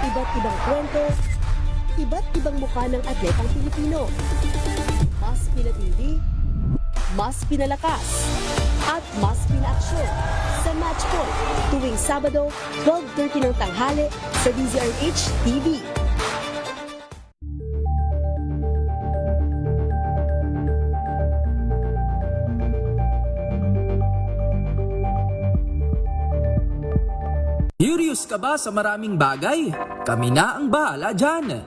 Iba't ibang kwento, iba't ibang mukha ng atletang Pilipino. Mas pinatindi, mas pinalakas, at mas pinaaksyon sa Match Point tuwing Sabado, 12:30 ng tanghali sa DZRH TV. Curious ka ba sa maraming bagay? Kami na ang bahala dyan.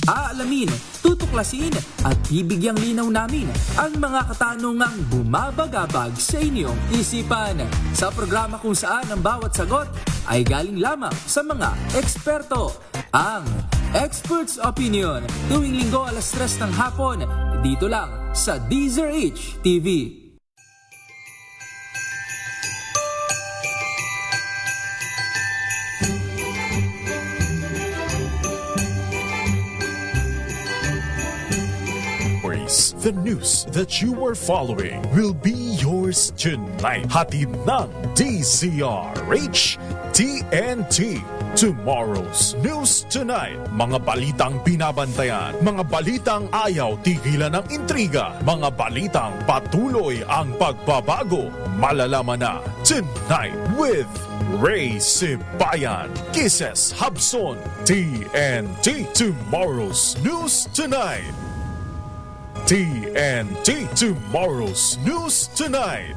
Aalamin, tutuklasin at bibigyang linaw namin ang mga katanungang bumabagabag sa inyong isipan. Sa programa kung saan ang bawat sagot ay galing lamang sa mga eksperto. Ang Expert's Opinion, tuwing linggo alas 3 ng hapon, dito lang sa DZRH TV. The news that you are following will be yours tonight. Hatid ng DZRH TNT. Tomorrow's News Tonight. Mga balitang binabantayan, mga balitang ayaw tigilan ng intriga, mga balitang patuloy ang pagbabago. Malalaman na tonight with Ray Sibayan, Kisses Habson, TNT. Tomorrow's News Tonight. TNT. Tomorrow's News Tonight.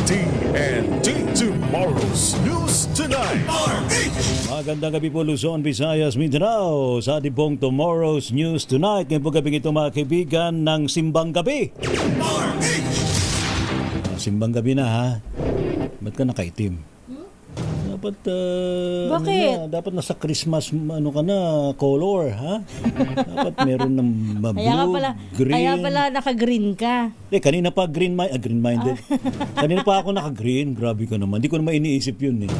TNT. Tomorrow's News Tonight. Magandang gabi po Luzon, Visayas, Mindanao. Sa ating pong Tomorrow's News Tonight. Ngayon po gabi ito mga kaibigan ng Simbang Gabi. Simbang gabi na ha. Ba't ka nakaitim? Dapat Bakit? dapat nasa Christmas ka na color ha. Dapat meron ng blue, green. Kaya pala naka-green ka. Kanina pa green-minded. Kanina pa ako naka-green. Grabe ka naman. Hindi ko naman iniisip yun eh.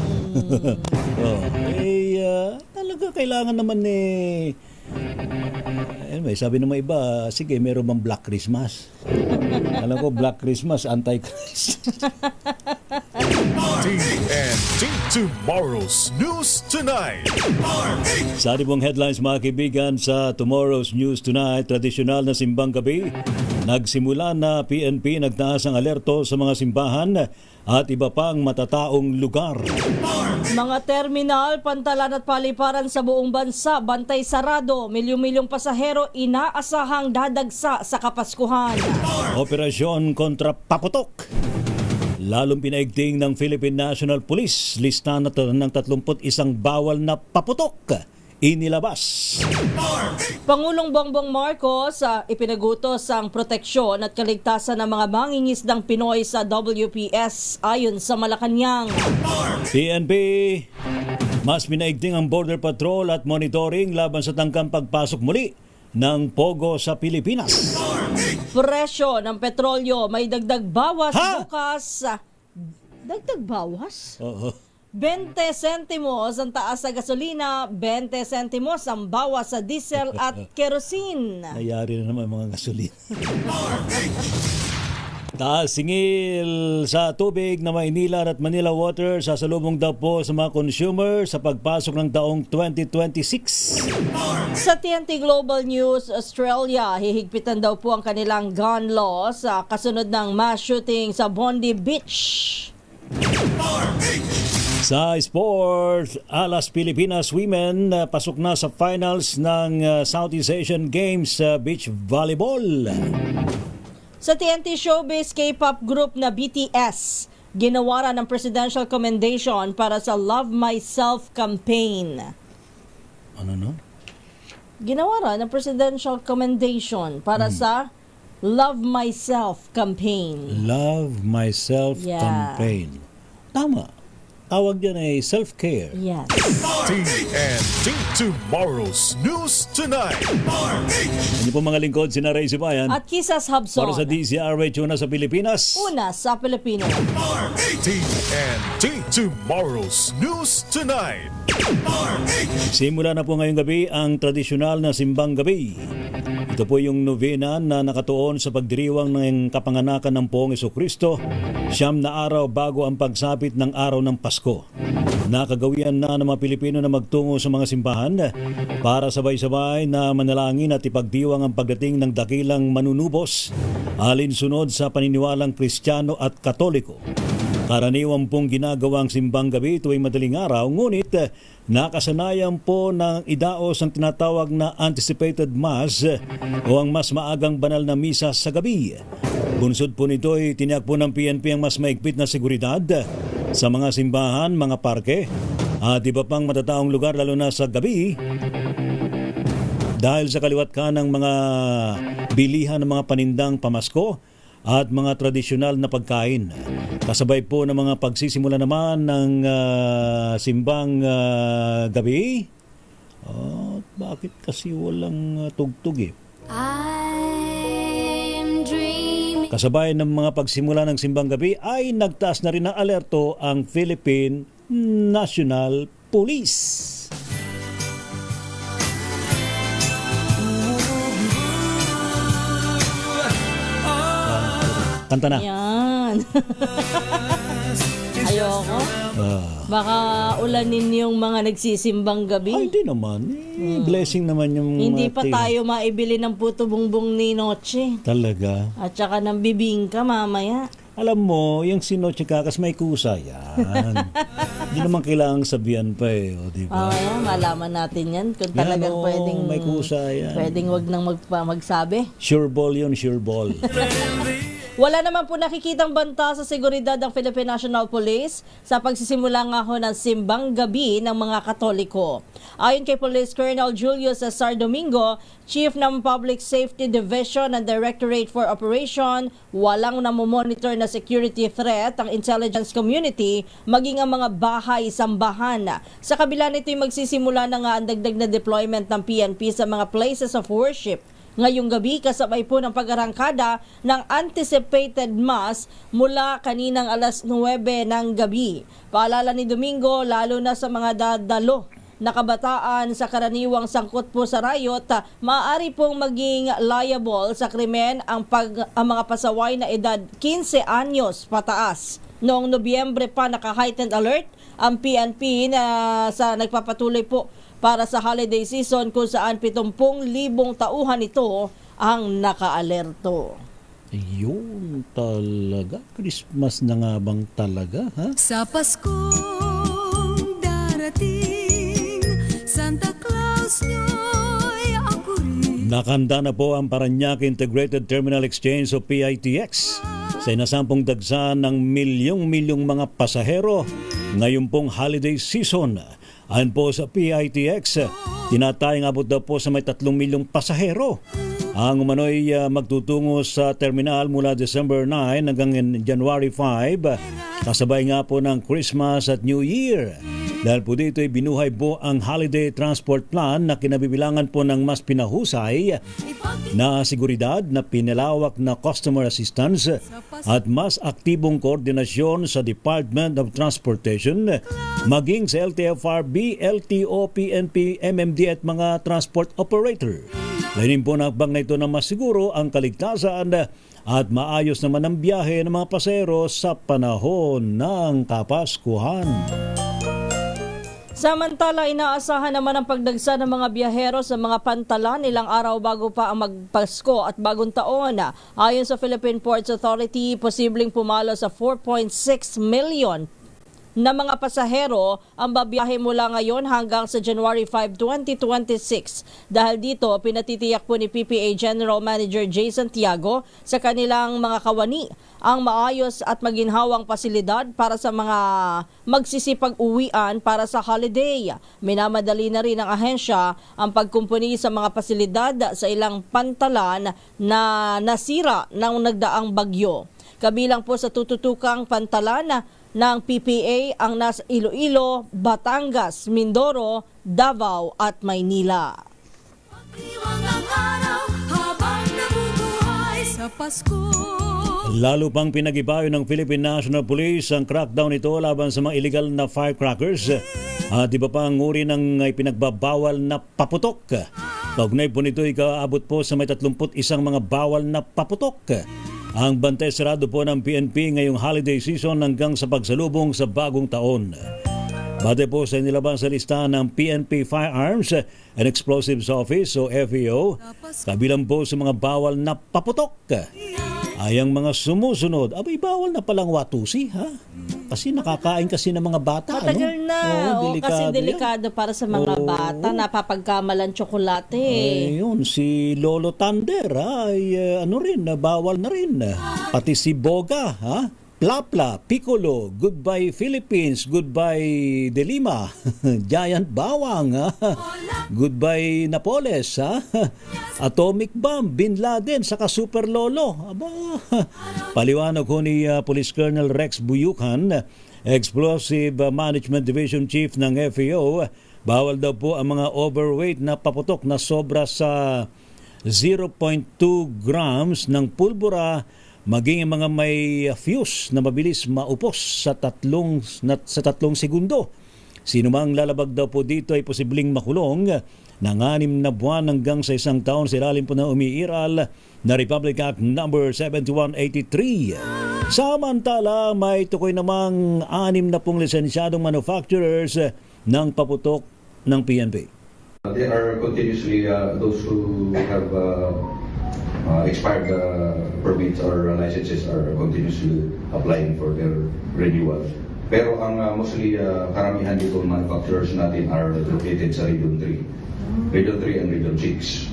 Talaga kailangan naman anyway, sabi ng mga iba, sige, meron bang Black Christmas? Alam ko, Black Christmas, Antichrist. TNT. Tomorrow's News Tonight. Sa ating pong headlines mga kaibigan sa Tomorrow's News Tonight, tradisyonal na simbang gabi. Nagsimula na PNP nagtaas ang alerto sa mga simbahan at iba pang matataong lugar. Mga terminal, pantalan at paliparan sa buong bansa, bantay sarado, milyong-milyong pasahero inaasahang dadagsa sa Kapaskuhan. Operasyon kontra paputok. Lalong pinaigting ng Philippine National Police, lista na ng 31 bawal na paputok inilabas. Pangulong Bongbong Marcos ipinagutos ang proteksyon at kaligtasan ng mga mangingisdang Pinoy sa WPS ayon sa Malacanang. PNP, mas pinaigting ang border patrol at monitoring laban sa tangkang pagpasok muli ng Pogo sa Pilipinas. Presyo ng petrolyo may dagdag bawas Ha? bukas. Dagdag bawas? Oo. 20 sentimos ang taas sa gasolina, 20 sentimos ang bawas sa diesel at kerosene. Nayari na naman mga gasolina. Taas singil sa tubig na Maynila at Manila Water sasalubong daw po sa mga consumer sa pagpasok ng taong 2026. Sa TNT Global News, Australia, hihigpitan daw po ang kanilang gun law sa kasunod ng mass shooting sa Bondi Beach. Sa sports, Alas Pilipinas Women pasok na sa finals ng Southeast Asian Games sa beach volleyball. Sa TNT Showbiz, K-pop group na BTS, ginawaran ng Presidential Commendation para sa Love Myself campaign. Ano no? Ginawaran ng Presidential Commendation para sa Love Myself campaign. Love Myself Yeah. campaign. Tama. Tawag dyan ay self-care. Yes. TNT. Tomorrow's News Tonight. Ano po mga lingkod, sina Ray Sibayan At Kisses Habson. para sa DZRH una sa Pilipinas. Una sa Pilipino. TNT. Tomorrow's News Tonight. Simula na po ngayong gabi ang tradisyonal na simbang gabi. Ito po yung novena na nakatuon sa pagdiriwang ng kapanganakan ng Poong Jesucristo, 9 na araw bago ang pagsapit ng araw ng Pasko. Nakagawian na ng mga Pilipino na magtungo sa mga simbahan para sabay-sabay na manalangin at ipagdiwang ang pagdating ng dakilang manunubos alinsunod sa paniniwalang Kristiyano at Katoliko. Karaniwan pong ginagawang simbang gabi tuwing madaling araw, ngunit nakasanayan po ng idaos ang tinatawag na anticipated mass o ang mas maagang banal na misa sa gabi. Bunsod po nito ay tiniyak po ng PNP ang mas maigpit na seguridad sa mga simbahan, mga parke at iba pang matataong lugar lalo na sa gabi dahil sa kaliwat ka ng mga bilihan ng mga panindang pamasko at mga tradisyonal na pagkain. Kasabay po ng mga pagsisimula naman ng simbang gabi. Bakit kasi walang tugtog eh? Kasabay ng mga pagsimula ng simbang gabi ay nagtaas na rin ng alerto ang Philippine National Police. Kanta na. Yan. Ayoko. Baka ulanin yung mga nagsisimbang gabi. Ay, hindi naman. Blessing naman yung Hindi pa ating- tayo maibili ng puto bongbong ni Noche. Talaga. At saka ng bibingka mamaya. Alam mo, yung sinoche kakas may kusa yan. Hindi naman kailangang sabihan pa eh. O, di ba? Malaman natin yan. Kung Yan, talagang oo, pwedeng... may kusa yan. Pwedeng wag nang magsabi. Sure ball yun, sure ball. Wala naman po nakikitang banta sa seguridad ng Philippine National Police sa pagsisimula nga ho ng simbang gabi ng mga Katoliko. Ayon kay Police Colonel Julius Cesar Domingo, Chief ng Public Safety Division and Directorate for Operation, walang namomonitor na security threat ang intelligence community maging ang mga bahay sambahan. Sa kabila nito ay magsisimula na nga ang dagdag na deployment ng PNP sa mga places of worship. Ngayong gabi, kasabay po ng pag-arangkada ng anticipated mass mula kaninang alas 9 ng gabi. Paalala ni Domingo, lalo na sa mga dadalo na kabataan sa karaniwang sangkot po sa riot, maaari pong maging liable sa krimen ang mga pasaway na edad 15 anyos pataas. Noong Nobyembre pa naka-heightened alert ang PNP na sa nagpapatuloy po para sa holiday season kung saan 70,000 tauhan ito ang naka-alerto. Yun talaga. Christmas na nga bang talaga, ha? Sa Paskong darating, Santa Claus nyo'y ako rin. Nakanda na po ang Parañaque Integrated Terminal Exchange o PITX sa inasampung dagsa ng milyong-milyong mga pasahero ngayon pong holiday season. Ayon po sa PITX, tinatayang abot daw po sa may 3 milyong pasahero. Ang umano'y magtutungo sa terminal mula December 9 hanggang January 5, kasabay nga po ng Christmas at New Year. Dahil po dito ay binuhay po ang Holiday Transport Plan na kinabibilangan po ng mas pinahusay na seguridad, na pinalawak na customer assistance at mas aktibong koordinasyon sa Department of Transportation, maging sa LTFRB, LTO, PNP, MMD at mga transport operator. Layunin po ng akbang na ito na masiguro ang kaligtasan at maayos naman ang biyahe ng mga pasahero sa panahon ng Kapaskuhan. Samantala, inaasahan naman ang pagdagsa ng mga biyahero sa mga pantalan ilang araw bago pa ang magpasko at bagong taon. Ayon sa Philippine Ports Authority, posibleng pumalo sa 4.6 million na mga pasahero ang babiyahe mula ngayon hanggang sa January 5, 2026. Dahil dito, pinatitiyak po ni PPA General Manager Jason Tiago sa kanilang mga kawani ang maayos at maginhawang pasilidad para sa mga magsisipag-uwian para sa holiday. Minamadali na rin ng ahensya ang pagkumpuni sa mga pasilidad sa ilang pantalan na nasira ng nagdaang bagyo. Kabilang po sa tututukang pantalan ng PPA ang nasa Iloilo, Batangas, Mindoro, Davao at Maynila. Iwang ang araw habang nabubuhay sa Pasko. Lalo pang pinag-ibayo ng Philippine National Police ang crackdown ito laban sa mga illegal na firecrackers at iba pa ang uri ng ipinagbabawal na paputok. Kaugnay po nito ikaabot po sa may 31 mga bawal na paputok. Ang bantay sarado po ng PNP ngayong holiday season hanggang sa pagsalubong sa bagong taon. Bate po sa inilabas sa listahan ng PNP Firearms and Explosives Office o FEO, kabilang po sa mga bawal na paputok ay ang mga sumusunod. Abay, bawal na palang watusi, ha? Kasi nakakain kasi ng mga bata. Matagal ano? na. Oo, Kasi yan. delikado para sa mga Oo. bata. Napapagkamalan tsokolate. Ayun, si Lolo Thunder ay bawal na rin. Pati si Boga, ha? Plapla, Piccolo, Goodbye Philippines, Goodbye De Lima, Giant Bawang, ha? Goodbye Napoles, ha? Atomic Bomb, Bin Laden, saka Super Lolo. Aba, paliwanag ko ni Police Colonel Rex Buyukan, Explosive Management Division Chief ng FEO, bawal daw po ang mga overweight na paputok na sobra sa 0.2 grams ng pulbura, maging mga may fuse na mabilis maupos sa tatlong segundo. Sino mang lalabag daw po dito ay posibleng makulong ng 6 na buwan hanggang sa 1 taon sa ilalim po na umiiral na Republic Act No. 7183. Samantala, may tukoy namang 6 na pong lisensyadong manufacturers ng paputok ng PNP. They are continuously those who have expired permits or licenses are continuously applying for their renewal. Pero ang mostly karamihan dito manufacturers natin are located sa Region 3. Region 3 and Region 6.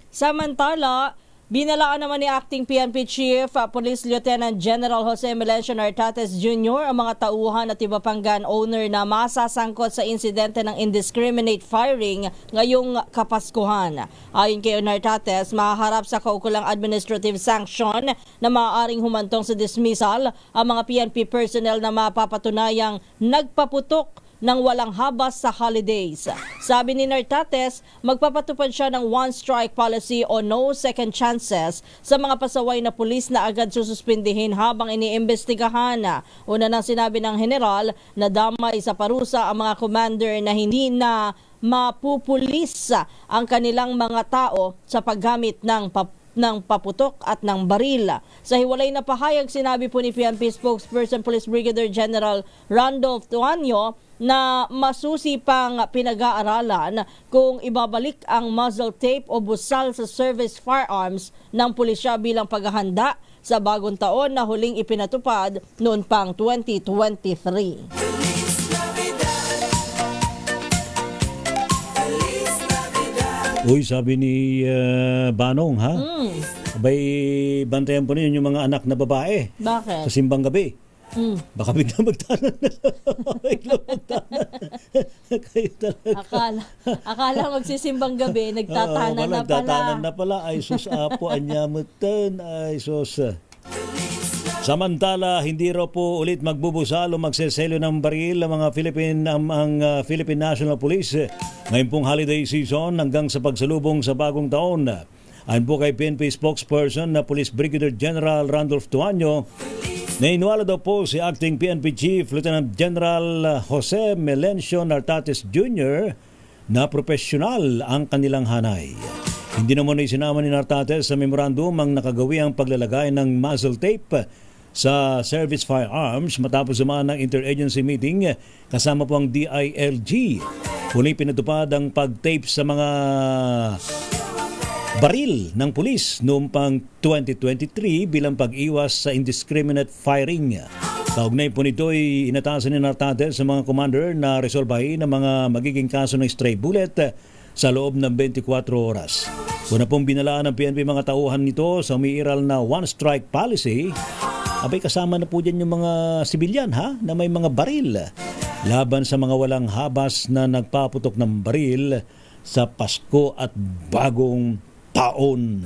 Samantala, binalaan naman ni Acting PNP Chief Police Lieutenant General Jose Melencio Nartates Jr. ang mga tauhan at iba pang gun owner na masasangkot sa insidente ng indiscriminate firing ngayong Kapaskuhan. Ayon kay Nartates, mahaharap sa kaukulang administrative sanction na maaaring humantong sa dismissal ang mga PNP personnel na mapapatunayang nagpaputok ng walang habas sa holidays. Sabi ni Nartates, magpapatupad siya ng one-strike policy o no second chances sa mga pasaway na pulis na agad sususpindihin habang iniimbestigahan. Una nang sinabi ng general na damay sa parusa ang mga commander na hindi na mapupulis ang kanilang mga tao sa paggamit ng paputok at ng baril. Sa hiwalay na pahayag, sinabi po ni PNP spokesperson Police Brigadier General Randolph Tuanyo na masusi pang pinag-aaralan kung ibabalik ang muzzle tape o busal sa service firearms ng pulisya bilang paghahanda sa bagong taon na huling ipinatupad noon pang 2023. Uy, sabi ni Banong, ha? Abay, bantayan po ninyo yung mga anak na babae Bakit? sa simbang gabi. Baka bigla magtanan na. Bigla magtanan. Kayo talaga. Akala magsisimbang gabi, nagtatanan na pala. Nagtatanan na pala. Ay sus, apo, anyamutan. Ay sus. Samantala, hindi raw po ulit magbubusal o magseselo ng baril ang mga Philippine National Police ngayon pong holiday season hanggang sa pagsalubong sa bagong taon. Ayon po kay PNP spokesperson na Police Brigadier General Randolph Tuanyo, nainwala daw po si Acting PNP Chief Lieutenant General Jose Melencio Nartates Jr. na profesional ang kanilang hanay. Hindi naman isinama ni Nartates sa memorandum ang nakagawiang paglalagay ng muzzle tape sa service firearms matapos dumaan ng interagency meeting kasama po ang DILG. Huli pinatupad ang pag-tape sa mga baril ng pulis noong pang 2023 bilang pag-iwas sa indiscriminate firing. Kaugnay po nito ay inatasan ni Nartates sa mga commander na resolbahin ang mga magiging kaso ng stray bullet sa loob ng 24 oras. Una pong binalaan ng PNP mga tauhan nito sa umiiral na one-strike policy, abay kasama na po dyan yung mga sibilyan, ha, na may mga baril laban sa mga walang habas na nagpaputok ng baril sa Pasko at Bagong Taon.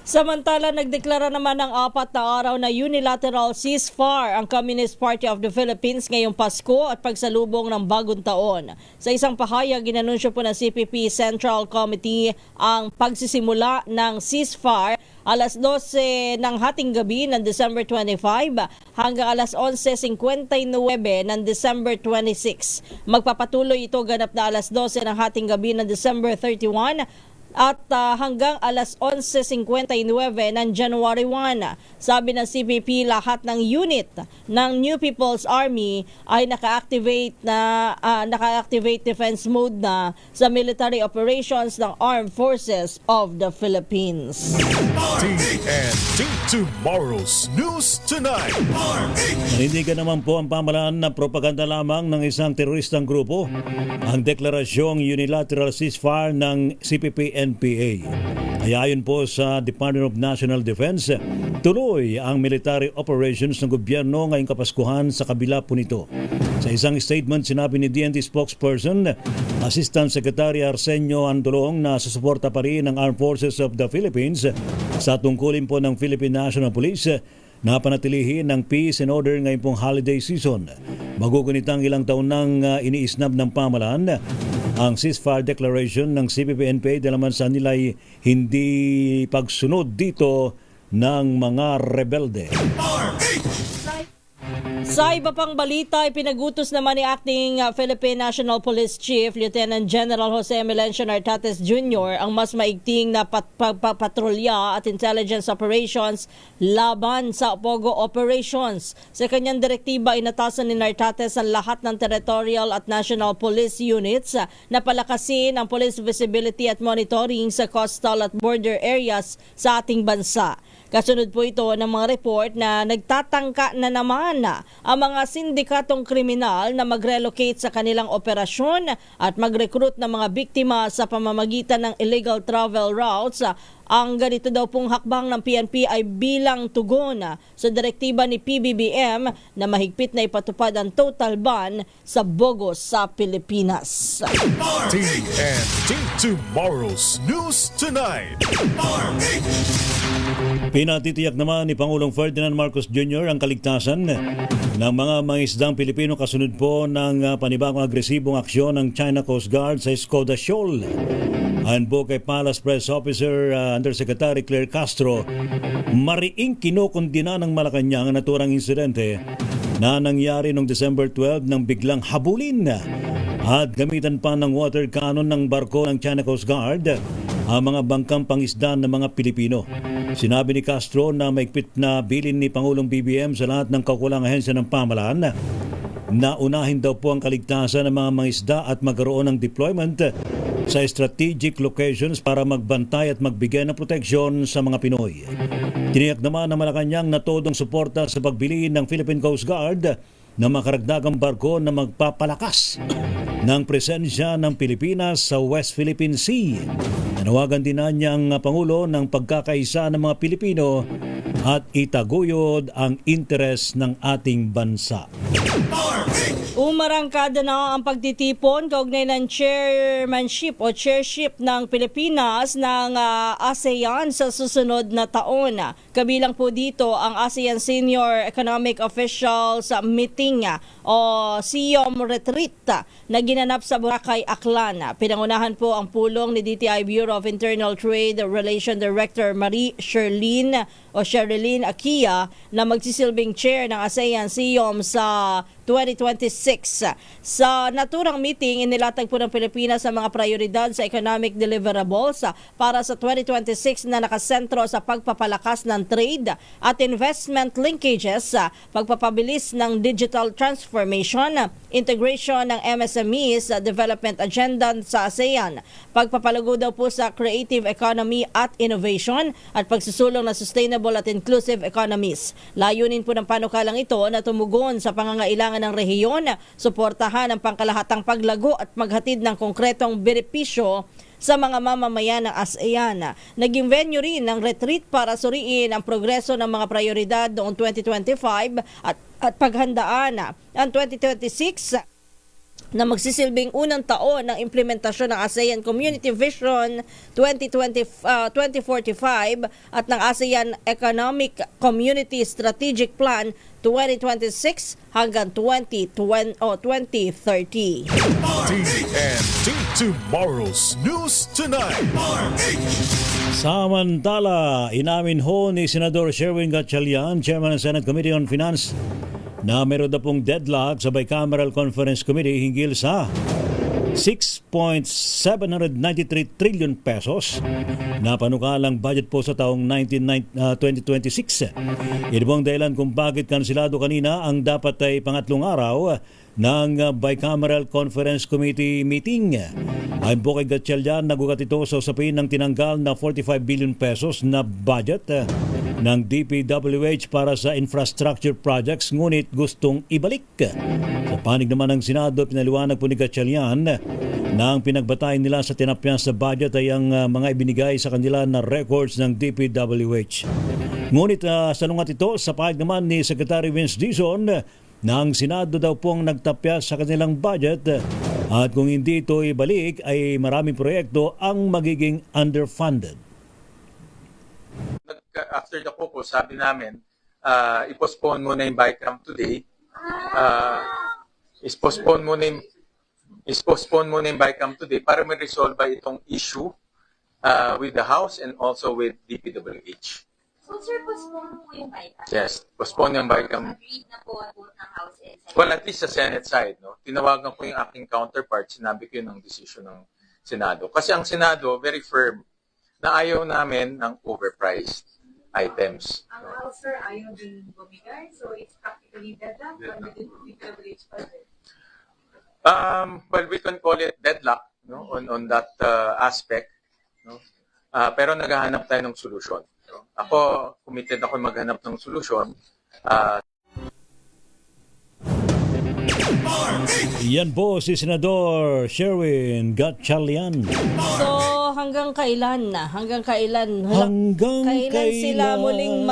Samantala, nagdeklara naman ng 4 na araw na unilateral ceasefire ang Communist Party of the Philippines ngayong Pasko at pagsalubong ng Bagong Taon. Sa isang pahayag, ginanunsyo po ng CPP Central Committee ang pagsisimula ng ceasefire alas 12 ng hating gabi ng December 25 hanggang alas 11:59 ng December 26. Magpapatuloy ito ganap na alas 12 ng hating gabi ng December 31 at hanggang alas 11:59 ng January 1. Sabi ng CPP, lahat ng unit ng New People's Army ay naka-activate defense mode na sa military operations ng Armed Forces of the Philippines. TNT Tomorrow's News Tonight. Nanindigan naman po ang pamahalaan na propaganda lamang ng isang teroristang grupo ang deklarasyong unilateral ceasefire ng CPP-NPA. Kaya ayon po sa Department of National Defense, tuloy ang military operations ng gobyerno ngayong Kapaskuhan sa kabila po nito. Sa isang statement, sinabi ni DND spokesperson, Assistant Secretary Arsenio Andolong na susuporta pa rin ng Armed Forces of the Philippines sa tungkulin po ng Philippine National Police na panatilihin ng peace and order ngayong pong holiday season. Magugunitang ilang taon nang iniisnab ng pamahalaan ang ceasefire declaration ng CPP-NPA dahil naman sa nila'y hindi pagsunod dito ng mga rebelde. Sa iba pang balita, ipinagutos naman ni Acting Philippine National Police Chief Lieutenant General Jose Melencio Nartates Jr. ang mas maigting na patrolya at intelligence operations laban sa Pogo operations. Sa kanyang direktiba, inatasan ni Nartates ang lahat ng territorial at national police units na palakasin ang police visibility at monitoring sa coastal at border areas sa ating bansa. Kasunod po ito ng mga report na nagtatangka na naman ang mga sindikatong kriminal na mag-relocate sa kanilang operasyon at mag-recruit ng mga biktima sa pamamagitan ng illegal travel routes. Ang ganito daw pong hakbang ng PNP ay bilang tugon sa direktiba ni PBBM na mahigpit na ipatupad ang total ban sa bogos sa Pilipinas. TNT Tomorrow's News Tonight. Pinatitiyak naman ni Pangulong Ferdinand Marcos Jr. ang kaligtasan ng mga mangisdang Pilipino kasunod po ng panibagong agresibong aksyon ng China Coast Guard sa Escoda Shoal. Ayon po kay Palace Press Officer Undersecretary Claire Castro, mariing kinokondina ng Malacanang ang naturang insidente na nangyari noong December 12 nang biglang habulin at gamitan pa ng water cannon ng barko ng China Coast Guard ang mga bangkang pangisda ng mga Pilipino. Sinabi ni Castro na maigpit na bilin ni Pangulong BBM sa lahat ng kaukulang ahensya ng pamahalaan na unahin daw po ang kaligtasan ng mga mangisda at magkaroon ng deployment sa strategic locations para magbantay at magbigay ng proteksyon sa mga Pinoy. Tiniyak naman ng Malacanang na todong suporta sa pagbili ng Philippine Coast Guard na makaragdagang barko na magpapalakas ng presensya ng Pilipinas sa West Philippine Sea. Nanawagan din na niyang Pangulo ng pagkakaisa ng mga Pilipino at itaguyod ang interes ng ating bansa. Umarangkada na ang pagtitipon kaugnay ng chairship ng Pilipinas ng ASEAN sa susunod na taon. Kabilang po dito ang ASEAN Senior Economic Officials Meeting o SEOM Retreat na ginanap sa Boracay, Aklan. Pinangunahan po ang pulong ni DTI Bureau of Internal Trade Relation Director Marie Sherilyn Akia na magsisilbing chair ng ASEAN SEOM sa 2026. Sa naturang meeting, inilatag po ng Pilipinas sa mga prioridad sa economic deliverables para sa 2026 na nakasentro sa pagpapalakas ng trade at investment linkages, pagpapabilis ng digital transformation, integration ng MSMEs sa development agenda sa ASEAN, pagpapalago daw po sa creative economy at innovation at pagsusulong na sustainable at inclusive economies. Layunin po ng panukalang ito na tumugon sa pangangailangan ng rehiyon, suportahan ang pangkalahatang paglago at maghatid ng konkretong benepisyo sa mga mamamayan ng ASEAN. Naging venue rin ng retreat para suriin ang progreso ng mga prioridad noong 2025 at paghandaan ang 2026 na magsisilbing unang taon ng implementasyon ng ASEAN Community Vision 2045 at ng ASEAN Economic Community Strategic Plan 2026 hanggang 2030. TNT Tomorrow's News Tonight. Samantala, inamin ho ni Senador Sherwin Gatchalian, Chairman ng Senate Committee on Finance, na meron na pong deadlock sa Bicameral Conference Committee hinggil sa 6.793 trillion pesos na panukalang budget po sa taong 2026. Ito pong dahilan kung bakit kansilado kanina ang dapat ay pangatlong araw ng Bicameral Conference Committee meeting. Ayon po kay Gatchalian, nagugat ito sa usapin ng tinanggal na 45 billion pesos na budget ng DPWH para sa infrastructure projects, ngunit gustong ibalik. Sa panig naman ng Senado, pinaliwanag po ni Gatchalian na ang pinagbatayan nila sa tinapyan sa budget ay ang mga ibinigay sa kanila na records ng DPWH. Ngunit salungat ito sa panig naman ni Secretary Vince Dizon na ang Senado daw pong nagtapya sa kanilang budget at kung hindi ito ibalik ay maraming proyekto ang magiging underfunded. After the caucus, sabi namin, i-postpone muna yung BICAM today. Is-postpone muna yung BICAM today para ma-resolve itong issue with the House and also with DPWH. So, sir, postpone po yung BICAM? Yes, postpone yung BICAM. Agreed na po both ng House and Senate? Well, at least sa Senate side, no? Tinawagan ko yung aking counterpart, sinabi ko yun ang decision ng Senado. Kasi ang Senado, very firm, na ayaw namin ng overpriced items. Ang House, sir, ayaw din bumigay, so it's practically deadlock when we did DPWH budget. Well, we can call it deadlock, no, on that aspect, no. Pero naghahanap tayo ng solusyon. No? Ako, committed ako maghanap ng solusyon. Yan po si Senador Sherwin Gatchalian. So, hanggang kailan na? Hanggang kailan? Hanggang kailan sila kailan? muling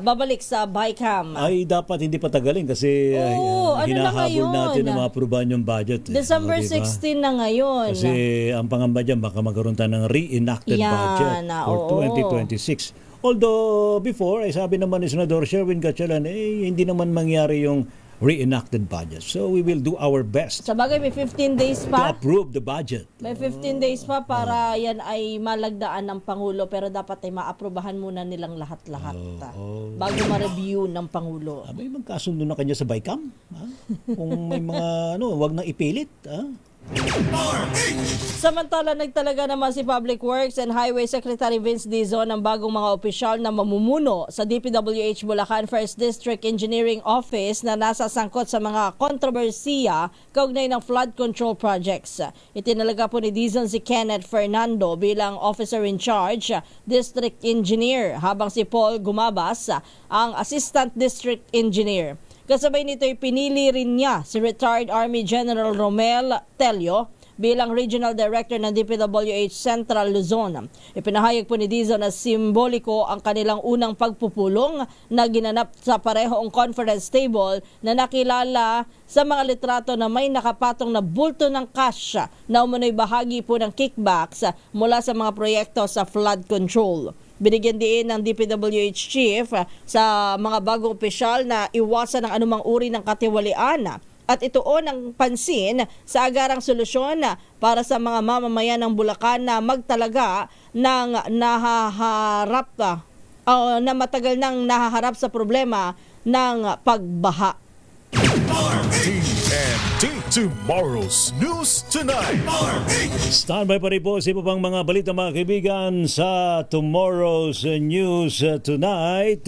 babalik sa BICAM? Ay dapat hindi patagalin kasi Oo, ano na hinahabol ngayon? natin na maaprubahan yung budget. December O, diba? 16 na ngayon. Kasi ang pangamba dyan, baka magkaroon tayo ng reenacted Yan, budget for oo. 2026. Although before, ay sabi naman ni Senador Sherwin Gatchalian, hindi naman mangyari yung reenacted budget. So we will do our best Sa bagay, may 15 days to pa. approve the budget. May 15 days pa para yan ay malagdaan ng Pangulo, pero dapat ay maaprubahan muna nilang lahat-lahat bago ma-review ng Pangulo. Abay, magkasundo na kanya sa BICAM. Ha? Kung may mga, wag na ipilit. Ha? Samantala, nagtalaga naman si Public Works and Highway Secretary Vince Dizon ng bagong mga opisyal na mamumuno sa DPWH Bulacan 1st District Engineering Office na nasa sangkot sa mga kontrobersiya kaugnay ng flood control projects. Itinalaga po ni Dizon si Kenneth Fernando bilang Officer in Charge, District Engineer, habang si Paul Gumabas ang Assistant District Engineer. Kasabay nito'y pinili rin niya si retired Army General Romel Telio bilang Regional Director ng DPWH Central Luzon. Ipinahayag po ni Dizon na simboliko ang kanilang unang pagpupulong na ginanap sa parehong conference table na nakilala sa mga litrato na may nakapatong na bulto ng cash na umunoy bahagi po ng kickbacks mula sa mga proyekto sa flood control. Binigyan din ng DPWH Chief sa mga bagong opisyal na iwasan ang anumang uri ng katiwalian at ituon ang pansin sa agarang solusyon para sa mga mamamayan ng Bulacan na magtalaga ng na matagal nang nahaharap sa problema ng pagbaha. TNT Tomorrow's News Tonight. Standby pa rin po sa iba pang mga balita mga kaibigan sa Tomorrow's News Tonight.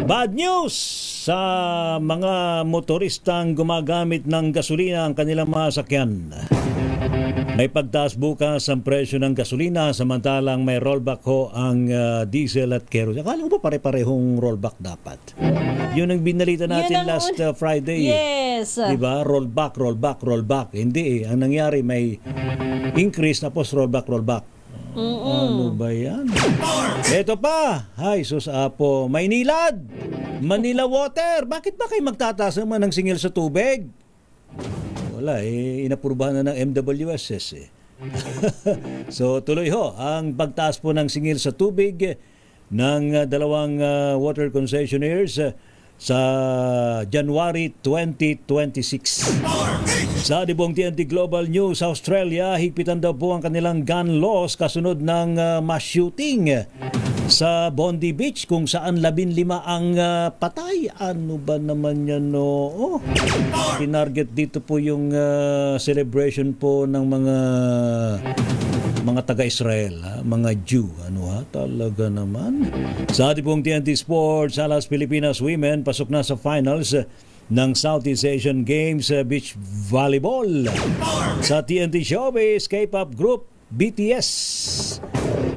Bad news sa mga motoristang gumagamit ng gasolina ang kanilang mga sakyan. May pagtaas bukas ang presyo ng gasolina samantalang may rollback ho ang diesel at kerosene. Akala ko ba pare-parehong rollback dapat? Yun ang binalita natin last Friday. Yes. Diba? Rollback. Hindi eh. Ang nangyari may increase na post rollback. Ano ba yan? Ito pa. Hay, sus apo. Maynilad. Manila Water. Bakit ba kayo magtataas naman ng singil sa tubig? wala inapurbahan na ng MWSS eh. So tuloy ho ang pagtaas po ng singil sa tubig ng dalawang water concessionaires sa January 2026. Sa Dibong TNT Global News, Australia, higpitan daw po ang kanilang gun laws kasunod ng mass shooting sa Bondi Beach kung saan 15 ang patay. Ano ba naman yan, no? Tinarget dito po yung celebration po ng mga taga-Israel, mga Jew. Ano ha? Talaga naman. Sa ating pong TNT Sports, Alas Pilipinas Women pasok na sa finals ng Southeast Asian Games Beach Volleyball. Sa TNT Showbiz, K-pop group BTS.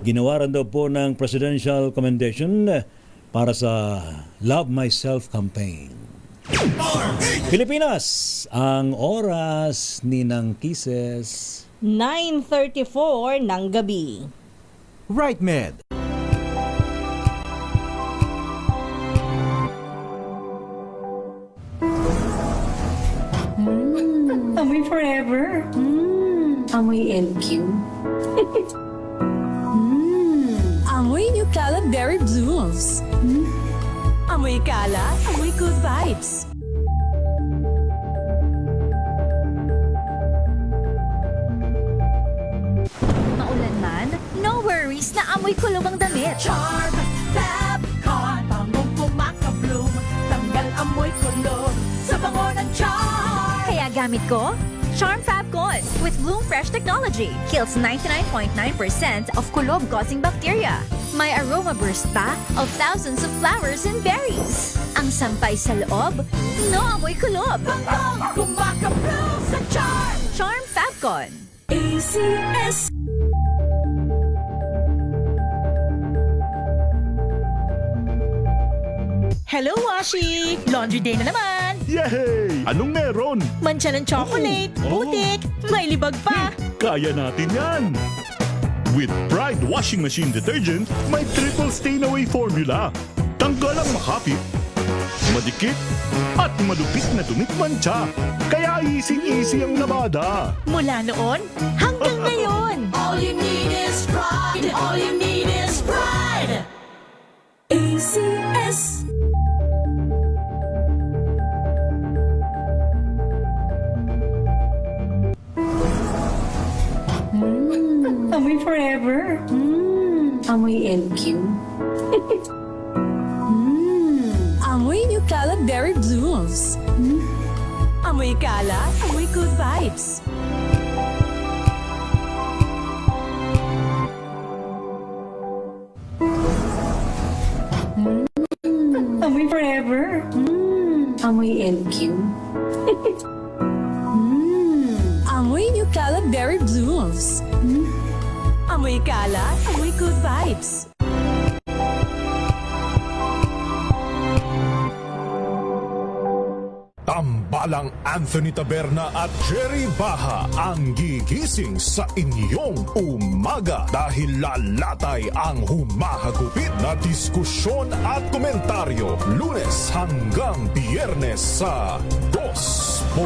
Ginawaran daw po ng Presidential Commendation para sa Love Myself campaign. Pilipinas, ang oras ni ng Kisses. 9:34 ng gabi. Right, Med. Amoy forever. Amoy LQ. Amoy New Cala Berry Blooms. Amoy Cala, amoy good vibes. Maulan man, no worries na amoy kulong ang damit. Charm, Fabcon, bangong kumaka-bloom. Tanggal amoy kulog sa bango ng charm. Kaya gamit ko, Charm Fabcon with Bloom Fresh technology. Kills 99.9% of kulob-causing bacteria. May aroma burst pa of thousands of flowers and berries. Ang sampay sa loob, no amoy kulob. Bangong kumaka-bloom sa charm. Charm Fabcon. ACS. Hello, Washi! Laundry day na naman! Yay! Anong meron? Mancha ng chocolate, putik, may libag pa! Kaya natin yan! With Pride Washing Machine Detergent, may triple stain-away formula. Tanggal ang makapit, madikit, at malupit na dumit mancha. Kaya easy-easy ang labada. Mula noon hanggang ngayon! All you need is pride. All you need is pride. ACS. Amoy forever. Amoy LQ. Amoy New Cala Berry Blooms. Amoy Cala, amoy good vibes. Amoy forever. Amoy LQ. Amoy New Cala Berry Blooms. Amoy Cala, amoy good vibes. Tambalang Anthony Taberna at Jerry Baha ang gigising sa inyong umaga dahil lalatay ang humahagupit na diskusyon at komentaryo Lunes hanggang Biyernes sa 2x2.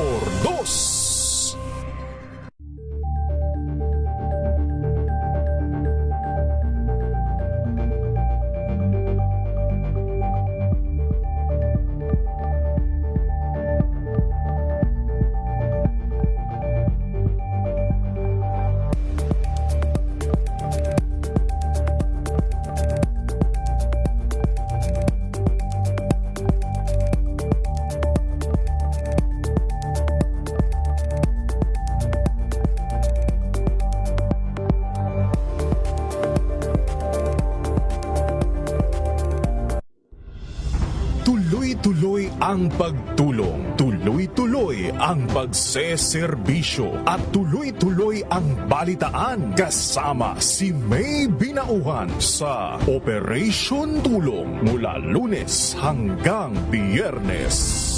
Tuloy-tuloy ang pagtulong, tuloy-tuloy ang pagseserbisyo at tuloy-tuloy ang balitaan kasama si May Binauhan sa Operation Tulong mula Lunes hanggang Biyernes.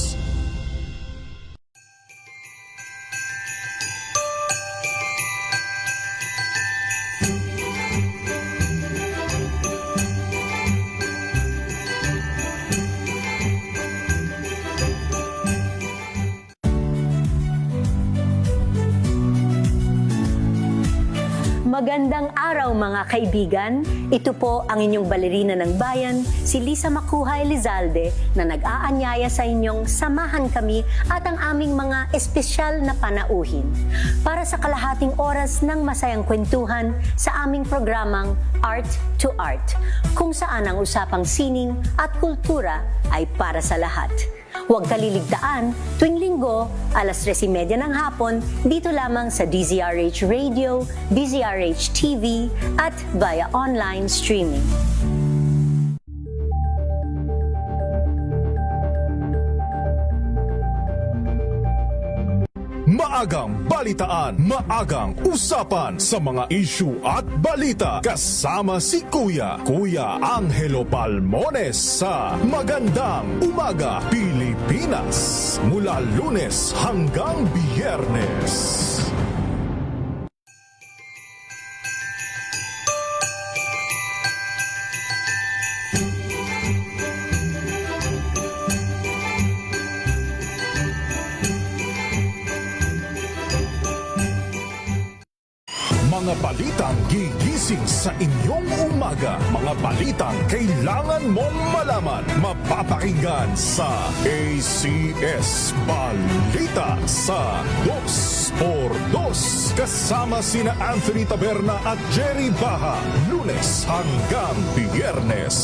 Magandang araw mga kaibigan. Ito po ang inyong balerina ng bayan, si Lisa Makuhay Lizalde na nag-aanyaya sa inyong samahan kami at ang aming mga espesyal na panauhin para sa kalahating oras ng masayang kwentuhan sa aming programang Art to Art, kung saan ang usapang sining at kultura ay para sa lahat. Huwag kaliligtaan, tuwing linggo, alas 3:30 ng hapon, dito lamang sa DZRH Radio, DZRH TV, at via online streaming. Maagang balitaan, maagang usapan sa mga issue at balita kasama si Kuya Angelo Palmones sa Magandang Umaga Pilipinas mula Lunes hanggang Biyernes. Mga balitang gigising sa inyong umaga. Mga balitang kailangan mong malaman. Mapapakinggan sa ACS Balita sa 2x2 kasama sina Anthony Taberna at Jerry Baha. Lunes hanggang Biyernes.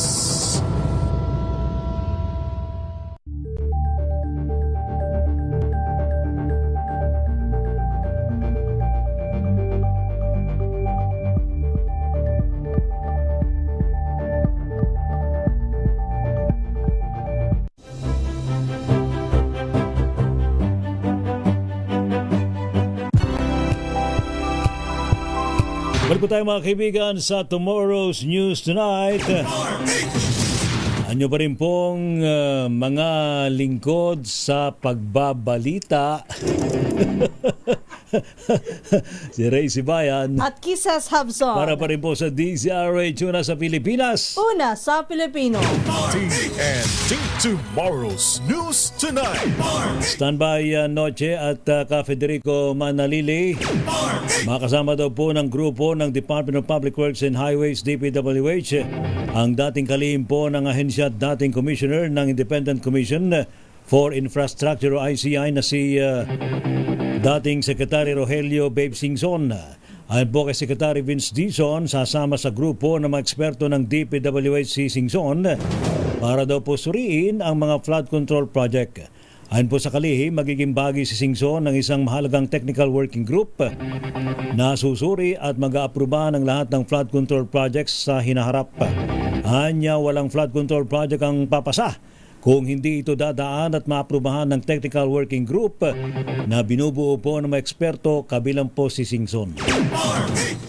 Balik po tayo mga kaibigan sa Tomorrow's News Tonight. Anyo pa rin pong mga lingkod sa pagbabalita. Si Ray Sibayan. At Kisses Habson. Para pa rin po sa DZRH una sa Pilipinas. Una sa Pilipino. TNT Tomorrow's News Tonight. Standby Noche at ka Federico Manalili. Makasama daw po ng grupo ng Department of Public Works and Highways DPWH ang dating kalihim po ng ahensya at dating commissioner ng Independent Commission for Infrastructure o ICI na si dating Secretary Rogelio Babe Singson. Ayon po kay Secretary Vince Dizon, sasama sa grupo ng mga eksperto ng DPWH si Singson para daw po suriin ang mga flood control project. Ayon po sa kalihim, magiging bahagi si Singson ng isang mahalagang technical working group na susuri at mag-aapruba ng lahat ng flood control projects sa hinaharap. Anya, walang flood control project ang papasa kung hindi ito dadaan at maaprubahan ng technical working group na binubuo po ng mga eksperto kabilang po si Singson.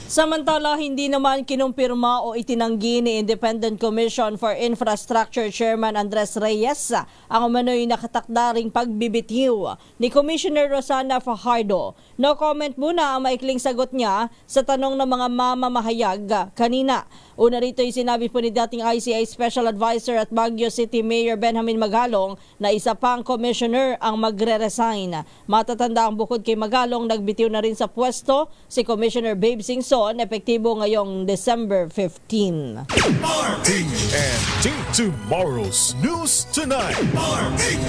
Samantala, hindi naman kinumpirma o itinanggi ni Independent Commission for Infrastructure Chairman Andres Reyes ang umano'y nakatakdaring pagbibitiw ni Commissioner Rosana Fajardo. No comment muna ang maikling sagot niya sa tanong ng mga mamamahayag kanina. Una rito ay sinabi po ni dating ICI Special Advisor at Baguio City Mayor Benjamin Magalong na isa pang commissioner ang magre-resign. Matatanda ang bukod kay Magalong, nagbitiw na rin sa pwesto si Commissioner Babe Singson, epektibo ngayong December 15. TNT Tomorrow's News Tonight.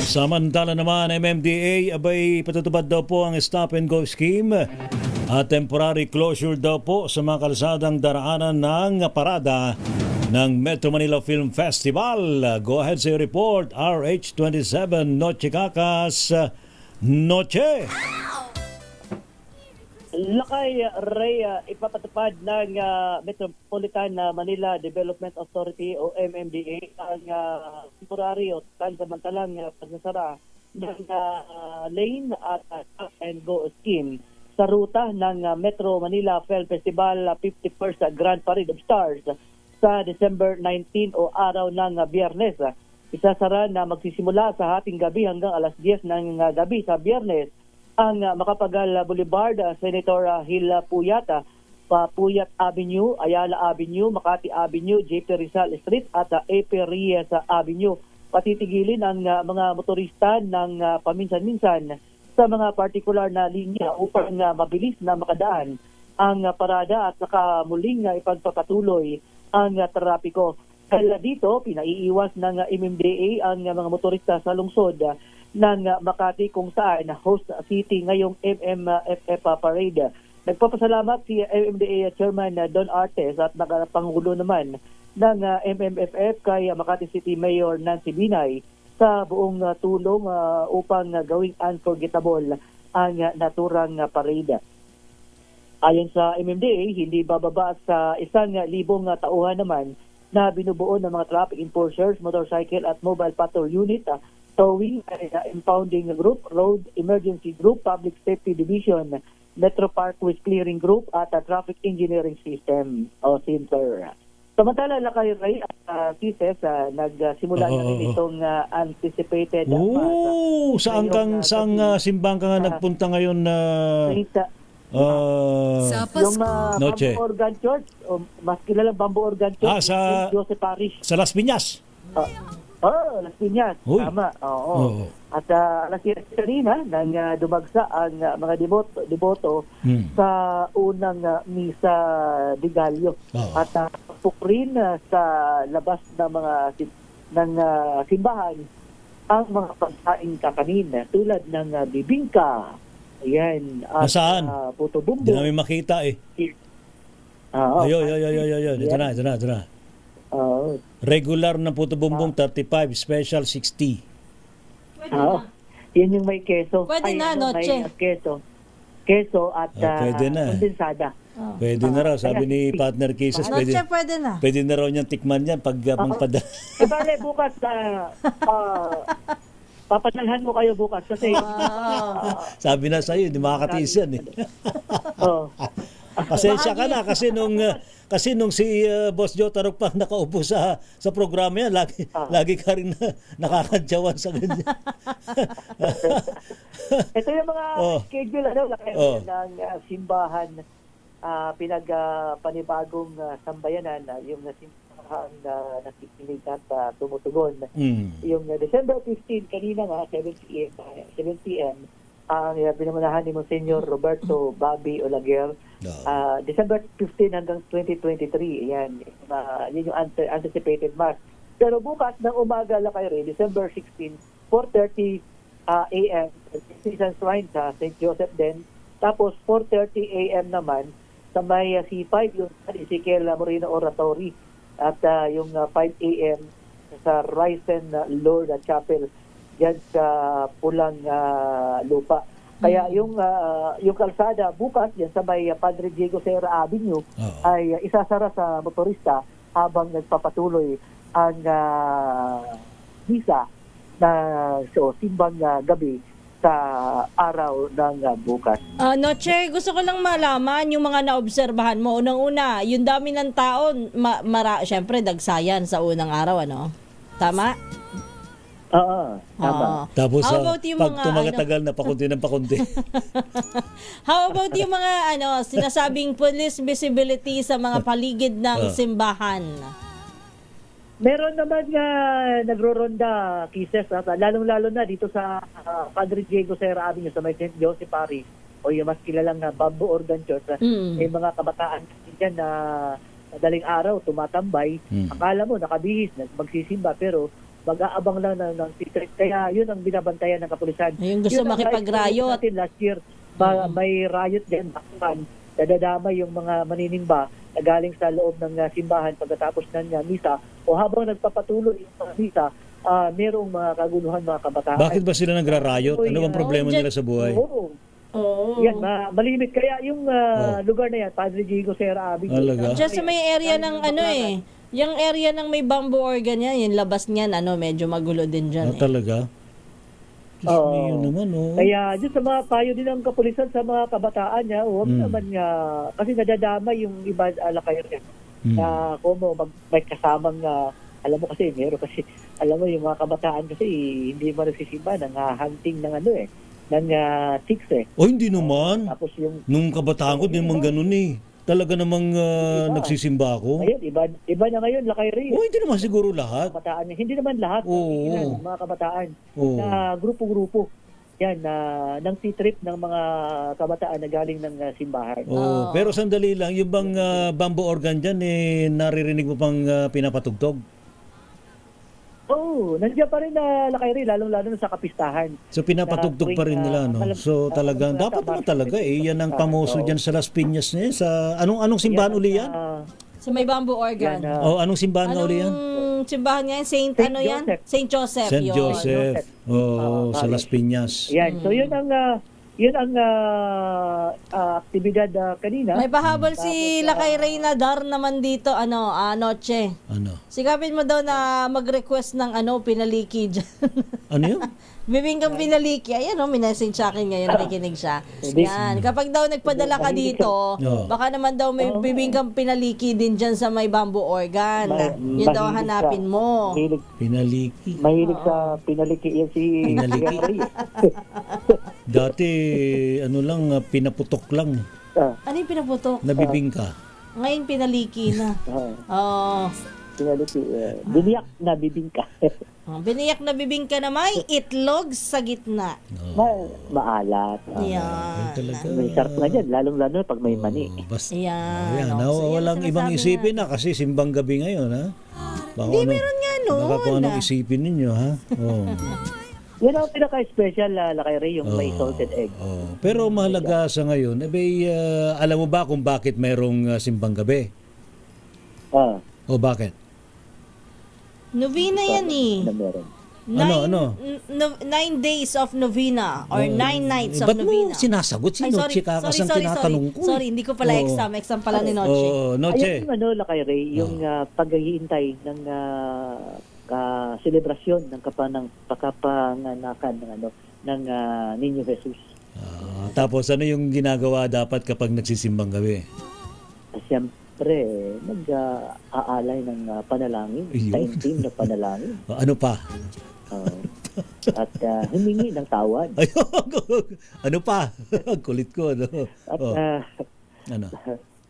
Samantala naman, MMDA abay patutupad daw po ang stop and go scheme at temporary closure daw po sa mga kalsadang daraanan ng parada ng Metro Manila Film Festival. Go ahead sa your report, RH27 Noche Kakas Noche. Lakay Ray, ipapatupad ng Metropolitan Manila Development Authority o MMDA ang temporary o pansamantalang pagsasara ng lane at stop and go scheme sa ruta ng Metro Manila Film Festival 51st Grand Parade of Stars sa December 19 o araw ng Biyernes. Isasara na magsisimula sa hating gabi hanggang alas 10 ng gabi sa Biyernes ang Macapagal Boulevard, Senator Hill Puyat, Puyat Avenue, Ayala Avenue, Makati Avenue, JP Rizal Street at AP Reyes Avenue. Patitigilin ang mga motorista ng paminsan-minsan sa mga partikular na linya upang mabilis na makadaan ang parada at saka muling ipagpapatuloy ang trapiko. Kaya dito, pinaiiwas ng MMDA ang mga motorista sa lungsod ng Makati kung saan host city ngayong MMFF parade. Nagpapasalamat si MMDA Chairman Don Artes at Pangulo naman ng MMFF kay Makati City Mayor Nancy Binay sa buong tulong upang gawing unforgettable ang naturang parade. Ayon sa MMDA, hindi bababa sa 1,000 tauhan naman na binubuo ng mga traffic enforcers, motorcycle at mobile patrol unit, towing, impounding group, road emergency group, public safety division, Metro Parkways clearing group at traffic engineering system o center. Samantala, Lakay Ray at Kises, nagsimula na rin itong anticipated saan simbang ka nga nagpunta ngayon na yung Noche. Bamboo Organ Church, mas kilalang Bamboo Organ Church, sa Joseph Parish. Sa Las Piñas. Las Piñas, tama. At alas 7 kanina nang dumagsa ang mga deboto sa unang misa de Gallo. At pukrin sa labas ng mga simbahan ang mga pagkain kakanin tulad ng bibingka. Ayan. At nasaan? Puto bumbo. Hindi namin makita eh. Ayun. Ito na. Regular na puto bumbong 35, special 60. Yan yung may keso. Pwede na, Noche. May keso at pwede na. kondensada. Pwede na raw, sabi ni partner Kisses. Noche, pwede na. Pwede na raw niyang tikman yan pag magpadala. Bale, bukas papadalhan mo kayo bukas kasi sabi na sa'yo, hindi makakatiis yan eh. Pasensya ka na kasi nung si Boss Joe Tarok pa nakaupo sa programa yan, lagi ka rin nakakadyawan sa ganyan. Ito yung mga schedule ng simbahan, pinagpanibagong sambayanan, yung simbahan na nakikinig at tumutugon. Yung December 15 kanina nga 7 p.m. ang pinamanahan ni Monsignor Roberto Bobby Olaguer. December 15 hanggang 2023. Ayan, yun yung anticipated mass. Pero bukas ng umaga lang kayo rin, December 16, 4:30 a.m. Season Shrine sa St. Joseph din. Tapos 4:30 a.m. naman sa may C5, yung Ezekiel Moreno Oratory. At yung 5 a.m. sa Risen Lord Chapel diyan sa Pulang Lupa. Kaya yung kalsada bukas yan sa may Padre Diego Serra Avenue ay isasara sa motorista habang nagpapatuloy ang misa na simbang gabi sa araw ng bukas. Noche, gusto ko lang malaman yung mga naobserbahan mo. Unang-una, yung dami ng tao, syempre dagsayan sa unang araw, ano? Tama? Tama. Tapos How about yung pag mga, tumagatagal na pakunti. How about yung mga sinasabing police visibility sa mga paligid ng simbahan? Meron naman nga nagro-ronda, Kisses, lalong-lalo na dito sa Padre Diego Serra Avenue sa may St. Joseph Parish o yung mas kilalang Bamboo Organ Church. May mga kabataan dyan na madaling araw tumatambay. Akala mo nakabihis, magsisimba pero mag-aabang lang ng secret. Kaya yun ang binabantayan ng kapulisan. Yung gusto makipag-riot. Last year, may riot din. Dadadamay yung mga maninimba na galing sa loob ng simbahan pagkatapos ng misa o habang nagpapatuloy yung mga misa, merong mga kaguluhan, mga kabataan. Bakit ba sila nagra-riot? Ano bang problema nila sa buhay? Yan, malimit. Kaya yung lugar na yan, Padre Diego Serra Avenue. Just sa may area ng yung area ng may bamboo organ yan, yung labas niyan, medyo magulo din dyan. Talaga? Kaya dyan sa mga payo din ng kapulisan sa mga kabataan niya, huwag naman nga, kasi nadadamay yung iba alakay rin. Na kung may kasamang, alam mo kasi, alam mo yung mga kabataan kasi hindi mo nagsisimba ng hunting ng ng chicks eh. Hindi naman. Tapos yung, nung kabataan ko, di naman ganun eh. Talaga namang nagsisimba ako. Ayun, iba na ngayon, lakay rin. Hindi naman siguro lahat. Kabataan, hindi naman lahat. Mga kabataan na grupo-grupo. yan ng sea trip ng mga kabataan na galing ng simbahan. Oh, pero sandali lang, yung bang bamboo organ dyan, naririnig mo pang pinapatugtog? Oo, nandiyan pa rin na Lakay Ray, lalong-lalo na sa kapistahan. So pinapatugtog pa rin nila, no? So talagang, dapat naman talaga, yan ang pamoso dyan sa Las Piñas niya. Sa, anong simbahan uli yan? Sa may bamboo organ. Anong simbahan na uli yan? Anong simbahan nga yan? Saint Joseph. St. yun. Joseph. Sa Las Piñas. Yan, so yun ang aktibidad kanina. May pahabol si Lakay Ray na dar naman dito, Noche. Ano? Sigapin mo daw na mag-request ng pinaliki dyan. Ano yun? Bibingkang pinaliki. Ayan, minessage sa akin ngayon, nakikinig siya. Yan. Kapag daw nagpadala ka dito, baka naman daw may bibingkang pinaliki din dyan sa may bamboo organ. Yun daw hanapin mo. Pinaliki. Mahilig sa pinaliki yan si Pinaliki. Dati, pinaputok lang. Ano yung pinaputok? Nabibingka. Ngayon pinaliki na. Oo. Pinaliki. Biniyak na bibingka. Biniyak na bibingka na may itlog sa gitna. Maalat. Yan. May sarap na dyan, lalong-lalo pag may mani. Yan. Walang ibang isipin na kasi simbang gabi ngayon, ha? Hindi, meron nga noon. Baka kung anong isipin ninyo, ha? Yan ang pinaka-special, Lakay Ray, yung may salted egg. Pero mahalaga sa ngayon, alam mo ba kung bakit mayroong simbang gabi? O bakit? Novena yan eh. Ano? 9 days of novena or 9 nights of Ba't novena. mo sinasagot? Si Noche Kakas ang tinatanong ko. Sorry, hindi ko pala exam. Exam pala ni Noche. Noche. Ayun yung Lakay Ray, yung paghihintay ng selebrasyon ng kapanganakan ng Niño Jesus. Tapos ano yung ginagawa dapat kapag nagsisimbang gabi? Siyempre, nag-aalay ng panalangin, taimtim na panalangin. Ano pa? At humingi ng tawad. Ano pa? Kulit ko. At ano?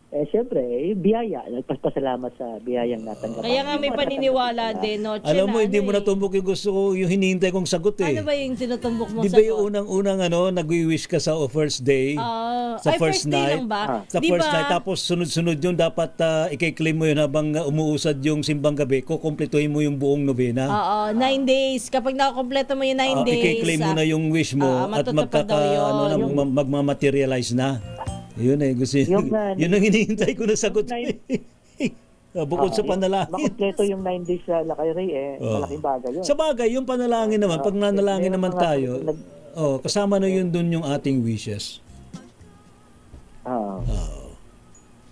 Siyempre, biyaya. Nagpasalamat sa biyayang natanggap. Kaya nga may paniniwala din, Noche. Alam mo, hindi mo natumbok yung gusto ko, yung hinihintay kong sagot eh. Ano ba yung tinutumbok mong sagot? Di ba yung unang nag-wish ka sa first day? Sa first night? Lang ba? Sa first night. Tapos sunod-sunod yun, dapat i-claim mo yun habang umuusad yung simbang gabi, kukumpletuhin mo yung buong novena. 9 days. Kapag nakakompleto mo yung 9 days. I-claim mo na yung wish mo at magmamaterialize na. Yun gusto yun ang hinihintay ko na sagot. Bukod sa panalangin. Makompleto yung 9 days sa Lakay Ray, malaking bagay yun. Sa bagay, yung panalangin naman, pag nanalangin naman tayo, kasama na yun dun yung ating wishes.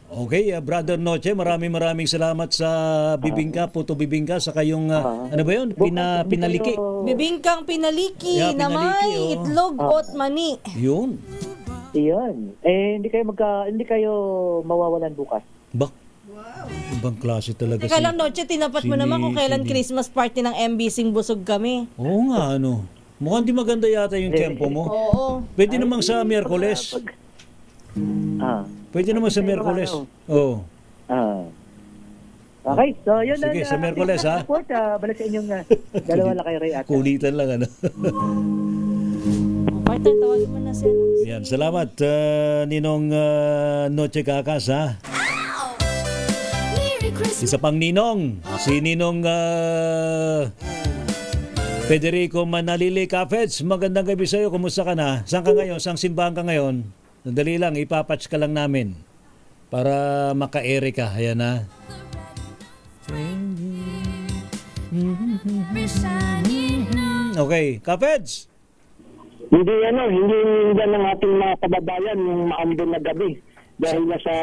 Okay, Brother Noche, maraming salamat sa bibingka, puto bibingka, sa kayong, ano ba yun? Pinaliki. Bibingkang pinaliki na may itlog at mani. Yun. Iyon. Hindi kayo mawawalan bukas. Ibang klase talaga. Teka lang, Noche, tinapat mo naman kung kailan Christmas party ng MBCing Busog kami. Oo nga, mukhang di maganda yata yung tempo mo. Oo. Pwede naman sa Miyerkules. Pwede naman sa Miyerkules. Oo. Okay, so yun sige, sa Miyerkules, ha? Balik sa inyong dalawa Lakay Ray. Kulitan lang, Partner, tawagin mo na siya. Yan, salamat Ninong Noche Kakas, ha? Isa pang Ninong, si Ninong Federico Manalili Cafets. Magandang gabi sa'yo, kumusta ka na? Saan ka ngayon? Saan simbahan ka ngayon? Dali lang, ipapatch ka lang namin para maka-ere ka. Ayan na. Okay, Cafets. Hindi yan ng ating mga kababayan yung maambon na gabi. Dahil na sa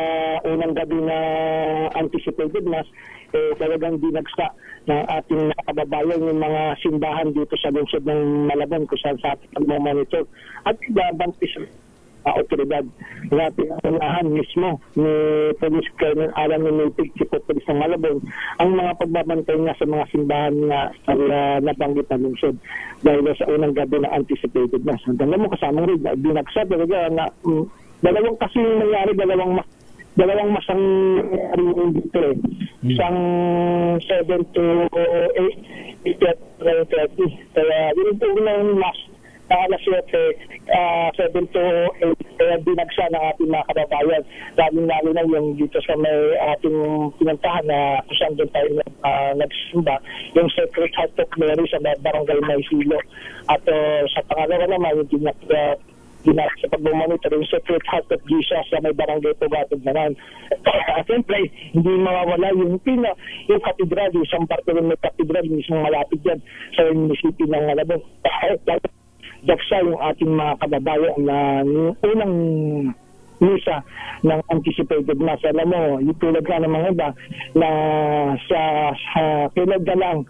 unang gabi na anticipated mass, talagang dinagsa ng ating mga kababayan yung mga simbahan dito sa lungsod ng Malabon kung saan sa ating pag-monitor. At ibabang otoridad na pinangunahan mismo ni Police Colonel Alan Minipig, Chief of Police ng Malabon, ang mga pagbabantay nga sa mga simbahan nga sa nabanggit na lungsod dahil sa unang gabi na anticipated na. Hanggang mo kasamang rin, binagsa talaga na dalawang kasi nangyari, dalawang masang rin dito Isang 7 to 8, 8:30. Kaya yun po ng mas alas 7 to 8 binagsa ng ating mga kababayan. Lalo na yung dito sa may ating pinuntahan na kung saan doon tayo nagsimba, yung Sacred Heart of Mary sa Barangay Maysilo. At sa pangalawa naman, yung sa pag-monitor yung Sacred Heart of Jesus sa may Barangay Pugatog naman. At siyempre, hindi mawawala yung katedral, yung San Bartolome Cathedral, mismo malapit yan sa munisipyo ng Malabon. Daksa yung ating mga kababayan na unang misa ng anticipated mass. Alam mo, yung tulad ka ng mga iba na sa tulad ka lang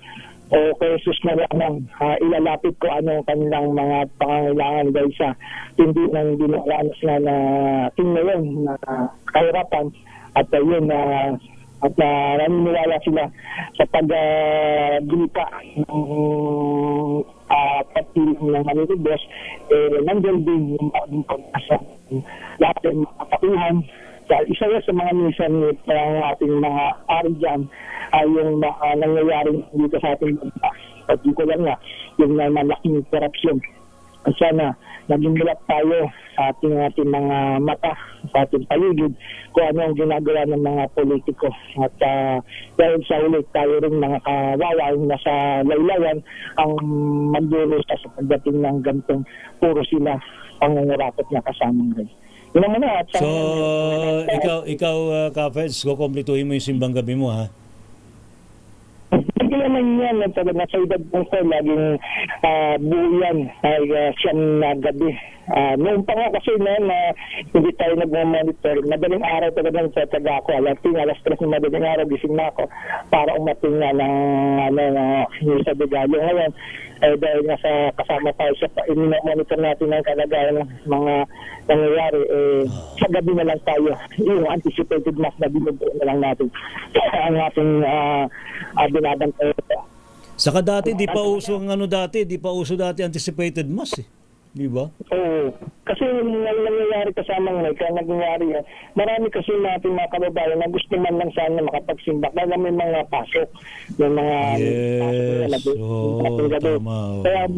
o kay Jesus na lang ilalapit ko ano kanilang mga pangangailangan dahil sa hindi ng dinaranas na tingnan na kahirapan at yun at naniniwala sila sa pag-gilipa ng pagpiling ng manitibos, nandiyan din yung pag-asa. Lahat ay makapatuhan. Isa sa mga minsan ng ating mga ari dyan ay yung nangyayari dito sa ating bansa. At di ko lang nga, yung malaking korupsyon. At sana, naging mulat tayo sa ating mga mata, sa ating paligid, kung ano ang ginagawa ng mga politiko. At dahil sa ulit, tayo rin mga kawawa yung nasa laylayan ang magdulo sa pagdating ng gantong puro sila pangungurapot na kasamang rin. Yun naman na. So, ikaw Kafeds, kukomplituhin mo yung simbang gabi mo, ha? Hindi naman yan. Talaga sa edad ng ko, laging buo yan ay siyam na gabi. Noong pa nga kasi na hindi tayo nag-monitor, madaling araw talagang tataga ako. Alas 3 ng madaling araw, gising na ako para umating nga ng sa Bigalo. Ngayon, dahil nga sa kasama tayo sa monitor natin ng kalagayan ng mga nangyayari, sa gabi na lang tayo. Yung anticipated mass na binubuo na lang natin. Ang ating binabantay. Saka dati, di pa uso anticipated mass eh. Di ba? Oo. Kasi nangyayari kasama ngayon, kaya nangyayari yan. Marami kasi natin mga kababayan na gusto man lang sana makapagsimba. Kaya may mga pasok. Yung mga yes. Tama. Kaya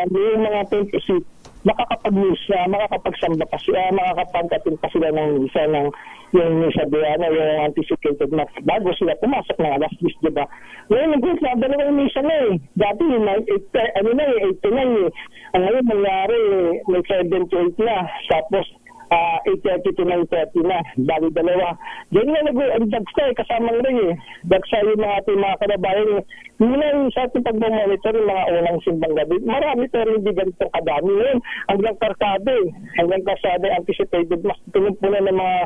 yung mga 26, makakapag-misa, makakapagsamba pa sila, makakapag-atin pa sila ng misa ng yung misa diyan, yung anticipated mass. Bago sila pumasok ng alas 10, diba? Ngayon, nag-group na, dalawang misa na eh. Dati, 8 to 9 eh. Ang ngayon, nangyari, may 7 to 8 na. Tapos, 8:30 to 9:30 na. Bali dalawa. Diyan nga nag-dagsa eh, kasamang rin eh. Dagsa yung mga ating mga kanabayan. Muna yung sa ating pag-monitor yung mga unang simbang gabi. Marami pero hindi ganito kadami. Ngayon, hanggang karsada eh. Hanggang karsada anticipated. Mas pinumpunan ng mga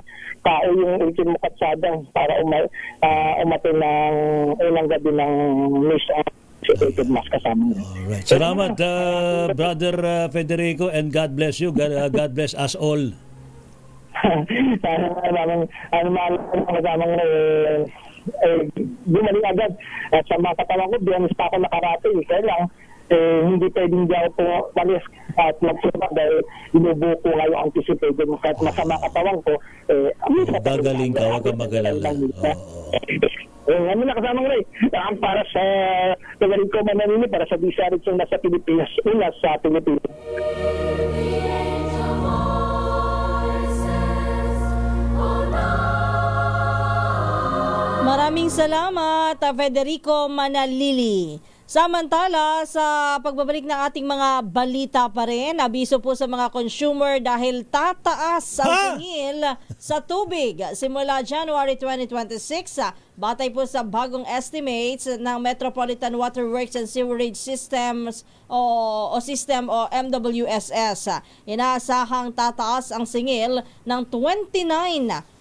tao yung ultimo karsada para umatin ng unang gabi ng misa. Mas kasama. Alright. Salamat, Brother Federico, and God bless you. God bless us all. Gumaling agad. At sa mga katawan ko, biyanis pa ako nakarating. Kaya lang, hindi pwedeng di ako pumalis at magsimba dahil inubuo ko nga yung anticipated mo. Kahit masama katawan ko, gagaling ka, huwag kang mag-alala. Ano na kasamang Ray? Para sa tagaling ko mananili, para sa disarit yung nasa Pilipinas, una sa Pilipinas. Maraming salamat, Federico Manalili. Samantala, sa pagbabalik ng ating mga balita pa rin, abiso po sa mga consumer dahil tataas ang singil sa tubig simula January 2026. Batay po sa bagong estimates ng Metropolitan Water Works and Sewerage Systems o MWSS. Inaasahang tataas ang singil ng 29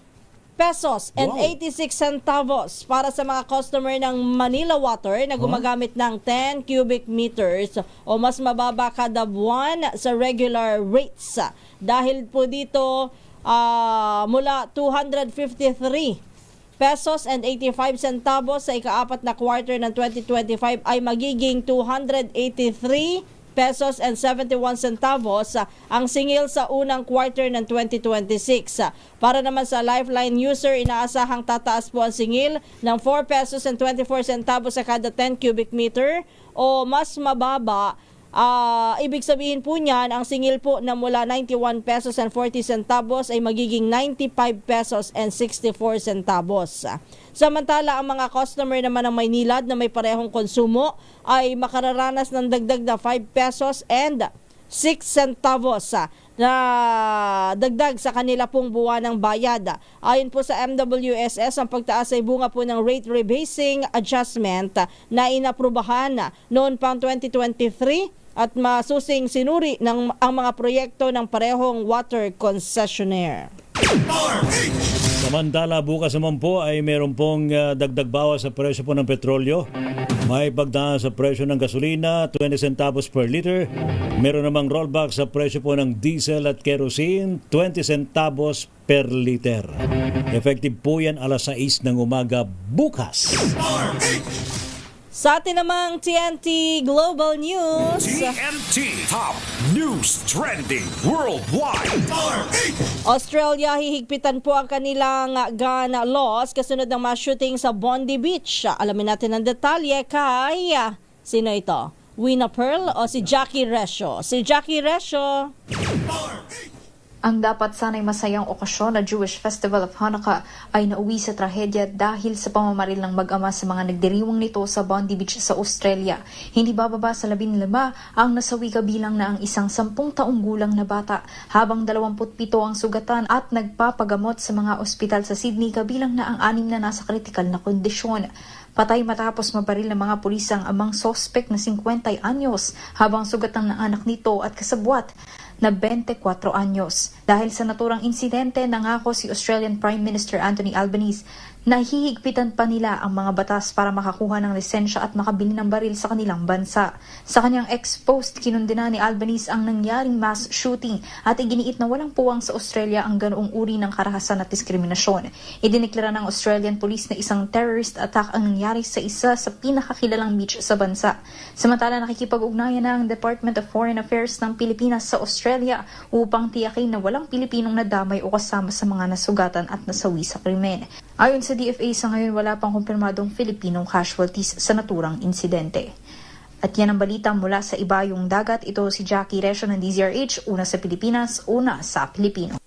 pesos and 86 centavos para sa mga customer ng Manila Water na gumagamit ng 10 cubic meters o mas mababa kada buwan sa regular rates. Dahil po dito mula 253 pesos and 85 centavos sa ikaapat na quarter ng 2025 ay magiging 283 pesos and 71 centavos ang singil sa unang quarter ng 2026. Para naman sa Lifeline user, inaasahang tataas po ang singil ng 4 pesos and 24 centavos sa kada 10 cubic meter o mas mababa Ibig sabihin po niyan, ang singil po na mula 91 pesos and 40 centavos ay magiging 95 pesos and 64 centavos. Samantala, ang mga customer naman ng Maynilad na may parehong konsumo ay makararanas ng dagdag na 5 pesos and 6 centavos na dagdag sa kanila pong buwan ng bayad. Ayon po sa MWSS, ang pagtaas ay bunga po ng rate rebasing adjustment na inaprubahan noon pang 2023 at masusing sinuri ng ang mga proyekto ng parehong water concessionaire. Samantala, bukas naman po ay meron pong dagdag bawas sa presyo po ng petrolyo. May pagtaas sa presyo ng gasolina, 20 centavos per liter. Meron namang rollback sa presyo po ng diesel at kerosene, 20 centavos per liter. Effective po yan alas 6 ng umaga bukas. Sa atin namang TNT Global News. TNT Top News Trending Worldwide. Australia, hihigpitan po ang kanilang gun laws kasunod ng mass shooting sa Bondi Beach. Alamin natin ang detalye kay sino ito? Wina Pearl o si Jackie Resho? Si Jackie Resho. Ang dapat sana'y masayang okasyon na Jewish Festival of Hanukkah ay nauwi sa trahedya dahil sa pamamaril ng mag-ama sa mga nagdiriwang nito sa Bondi Beach sa Australia. Hindi bababa sa 15 ang nasawi kabilang na ang isang 10 taong gulang na bata, habang 27 ang sugatan at nagpapagamot sa mga ospital sa Sydney kabilang na ang 6 na nasa kritikal na kondisyon. Patay matapos mabaril ng mga pulis ang amang sospek na 50 anyos habang sugatan ng anak nito at kasabwat na 24 anyos. Dahil sa naturang insidente, nangako si Australian Prime Minister Anthony Albanese na hihigpitan pa nila ang mga batas para makakuha ng lisensya at makabili ng baril sa kanilang bansa. Sa kanyang ex-post, kinundena ni Albanese ang nangyaring mass shooting at iginiit na walang puwang sa Australia ang ganoong uri ng karahasan at diskriminasyon. Idineklara ng Australian Police na isang terrorist attack ang nangyari sa isa sa pinakakilalang beach sa bansa. Samantala, nakikipag-ugnayan na ang Department of Foreign Affairs ng Pilipinas sa Australia upang tiyakin na walang Pilipinong nadamay o kasama sa mga nasugatan at nasawi sa krimen. Ayon sa DFA, sa ngayon wala pang kumpirmadong Filipinong casualties sa naturang insidente. At yan ang balita mula sa ibayong dagat. Ito si Jackie Resho ng DZRH, una sa Pilipinas, una sa Pilipino.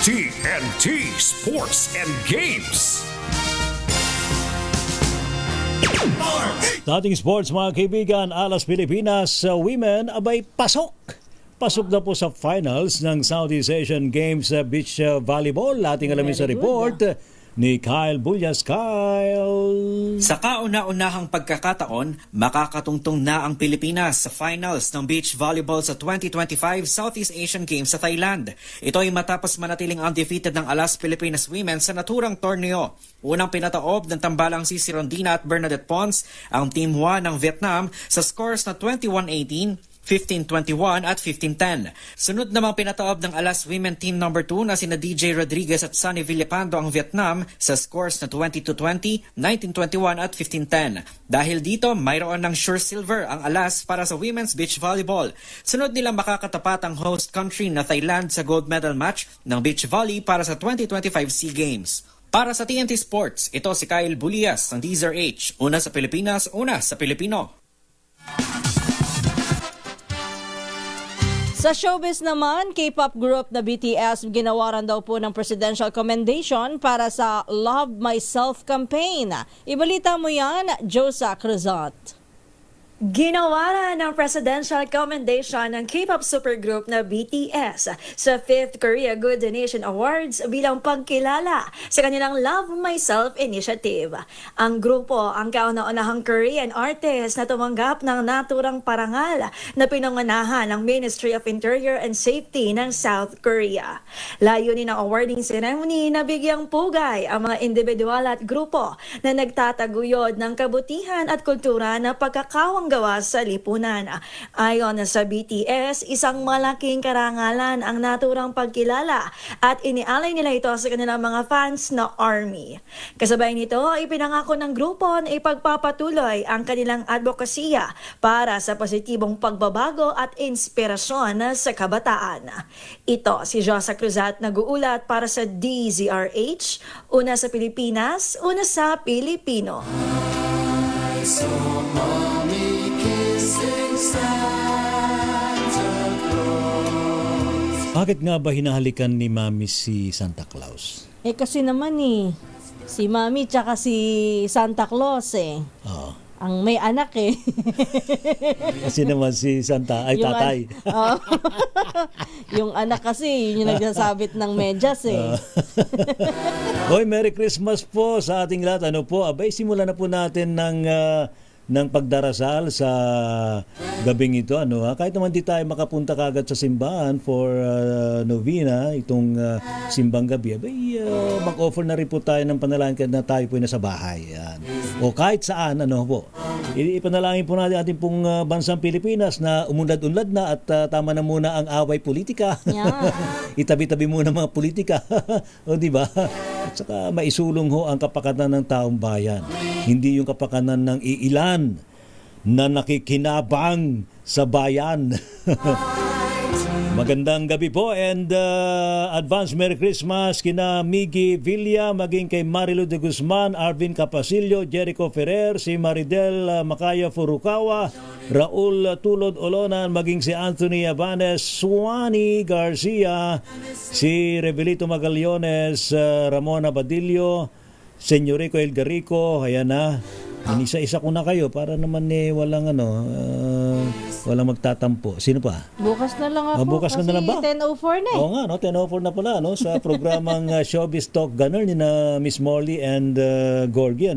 TNT Sports and Games. Sa ating sports mga kaibigan, Alas Pilipinas Women abay pasok. Pasok na po sa finals ng Southeast Asian Games Beach Volleyball. Ating alamin sa report ni Kyle Bullas. Kyle! Sa kauna-unahang pagkakataon, makakatungtong na ang Pilipinas sa finals ng beach volleyball sa 2025 Southeast Asian Games sa Thailand. Ito ay matapos manatiling undefeated ng Alas Pilipinas Women sa naturang torneo. Unang pinataob ng tambalang si Rondina at Bernadette Pons ang Team 1 ng Vietnam sa scores na 21-18, 15-21 at 15-10. Sunod namang pinataob ng Alas Women Team No. 2 na sina DJ Rodriguez at Sunny Villapando ang Vietnam sa scores na 20-20, 19-21 at 15-10. Dahil dito, mayroon ng sure silver ang Alas para sa Women's Beach Volleyball. Sunod nilang makakatapat ang host country na Thailand sa gold medal match ng beach volley para sa 2025 SEA Games. Para sa TNT Sports, ito si Kyle Bullias ng DZRH. Una sa Pilipinas, una sa Pilipino. Sa showbiz naman, K-pop group na BTS ginawaran daw po ng presidential commendation para sa Love Myself campaign. Ibalita mo yan, Josa Cruzat. Ginawaran ng Presidential Commendation ng K-pop supergroup na BTS sa 5th Korea Good Nation Awards bilang pagkilala sa kanilang Love Myself initiative. Ang grupo ang kauna-unahang Korean artist na tumanggap ng naturang parangal na pinangunahan ng Ministry of Interior and Safety ng South Korea. Layunin ng awarding ceremony na bigyang pugay ang mga individual at grupo na nagtataguyod ng kabutihan at kultura na pagkakawang gawa sa lipunan. Ayon sa BTS, isang malaking karangalan ang naturang pagkilala at inialay nila ito sa kanilang mga fans na ARMY. Kasabay nito, ipinangako ng grupo na ipagpapatuloy ang kanilang advokasya para sa positibong pagbabago at inspirasyon sa kabataan. Ito si Josa Cruzat nag-uulat para sa DZRH, una sa Pilipinas, una sa Pilipino. So mommy kissing Santa Claus. Bakit nga ba hinahalikan ni Mami si Santa Claus? Kasi naman si Mami tsaka si Santa Claus Oo. ang may anak Kasi naman si Santa ay Yung tatay. yung anak kasi, yun yung nagsasabit ng medyas Hoy, Merry Christmas po sa ating lahat. Ano po, abay, simulan na po natin ng pagdarasal sa gabing ito. Kahit naman di tayo makapunta kagad sa simbahan for novena, itong simbang gabi, abay, mag-offer na rin po tayo ng panalangin kahit na tayo po nasa bahay. Yan. O kahit saan, po. Ipanalangin po natin ating pong bansang Pilipinas na umunlad-unlad na at tama na muna ang away politika. Yeah. Itabi-tabi muna mga politika. O di ba? At saka maisulong ho ang kapakanan ng taong bayan. Hindi yung kapakanan ng iilan na nakikinabang sa bayan. Magandang gabi po and advance Merry Christmas kina Miggy Villa, maging kay Marilu de Guzman, Arvin Capasillo, Jericho Ferrer, si Maridel Macaya Furukawa, Raul Tulod Olonan, maging si Anthony Abanes, Suani Garcia, si Revelito Magallones, Ramona Badillo, Señorico Elgarico, ayan na. Inisa-isa ko na kayo para naman walang walang magtatampo. Sino pa? Bukas na lang ako. Bukas kasi na lang ba? 10:04 na Oo nga, 10:04 na pala sa programang Showbiz Talk Gunner ni na Miss Morley and Gorgie,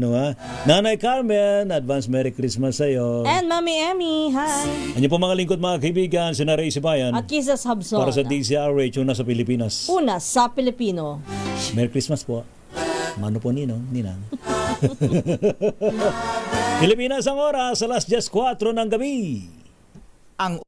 Nanay Carmen, advance Merry Christmas sa iyo. And Mami Emmy, hi. Ano po mga lingkod mga kaibigan, si Ray Sibayan. At Kisas Habson. Para sa DZRH, una sa Pilipinas. Una sa Pilipino. Merry Christmas po. Mano po Ninang. Pilipinas ang oras, alas 10:04 ng gabi. Ang